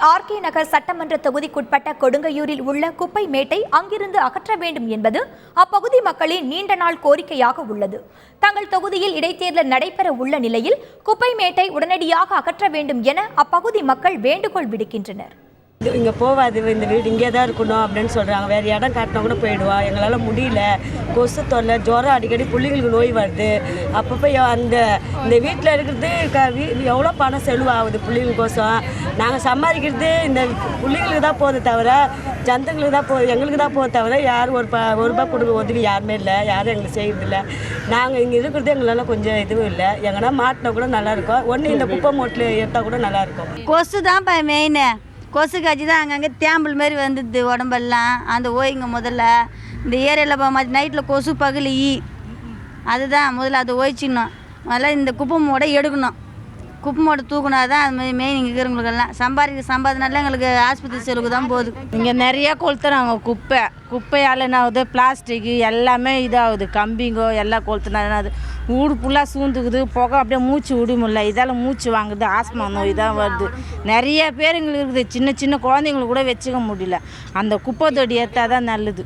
RK நகர் சட்டமன்ற தொகுதிக்குட்பட்ட கொடுங்கையூரில் உள்ள குப்பை மேட்டை அங்கிருந்து அகற்ற வேண்டும் என்பது அப்பகுதி மக்களின் நீண்ட நாள் கோரிக்கையாக உள்ளது. தங்கள் தொகுதியில் இடைத்தேர்தல் நடைபெற உள்ள நிலையில் குப்பை மேட்டை உடனடியாக அகற்ற வேண்டும் என அப்பகுதி மக்கள் வேண்டுகோள் விடுக்கின்றனர். இங்கே போகாது, இந்த வீடு இங்கே தான் இருக்கணும் அப்படின்னு சொல்கிறாங்க. வேறு இடம் காட்டினா கூட போயிடுவா. எங்களால் முடியல, கொசு தொல்லை, ஜுரம், அடிக்கடி பிள்ளைங்களுக்கு நோய் வருது. அப்பப்போ இந்த வீட்டில் இருக்கிறது எவ்வளோ பணம் செலவாகுது பிள்ளைங்களுக்கோசம். நாங்கள் சம்பாதிக்கிறது இந்த பிள்ளைங்களுக்கு தான் போகுது தவிர ஜனங்களுக்கு தான் போகுது, எங்களுக்கு தான் போகுது தவிர யாரும் ஒரு ரூபா கொடுக்க உதவி யாருமே இல்லை, யாரும் எங்களுக்கு செய்யறதில்ல. நாங்கள் இங்கே இருக்கிறது எங்களால் கொஞ்சம் இதுவும் இல்லை. எங்கன்னா மாட்டினா கூட நல்லாயிருக்கும். ஒன்று இந்த குப்பை மூட்டில் எடுத்தால் கூட நல்லாயிருக்கும். கொசு தான் மெயின். கொசு காய்ச்சி தான் அங்கங்கே தேம்பல் மாதிரி வந்துடுது உடம்பெல்லாம். அந்த ஓய்ங்க முதல்ல இந்த ஏரியாவில் நைட்டில் கொசு பகலி அதுதான் முதல்ல அதை ஓய்ச்சிடணும். முதல்ல இந்த குப்பை மூடை எடுக்கணும். குப்பை மூடை தூக்குனா தான் அது மாதிரி மெயின். இங்கே இருக்கிறவங்களுக்கெல்லாம் சம்பாதினால எங்களுக்கு ஆஸ்பத்திரி செலவுக்கு தான் போகுது. இங்கே நிறையா கொளுத்துறாங்க. குப்பையால் என்ன ஆகுது, பிளாஸ்டிக்கு எல்லாமே இதாகுது. கம்பிங்கோ எல்லாம் கொளுத்துனா அது ஊடு ஃபுல்லாக சூழ்ந்துக்குது. புகை அப்படியே மூச்சு விட முடியல. இதால் மூச்சு வாங்குது, ஆஸ்மா நோய் தான் வருது. நிறைய பேர் எங்களுக்கு இருக்குது. சின்ன சின்ன குழந்தைங்களுக்கு கூட வச்சுக்க முடியல. அந்த குப்பை தொடி ஏற்றா தான் நல்லது.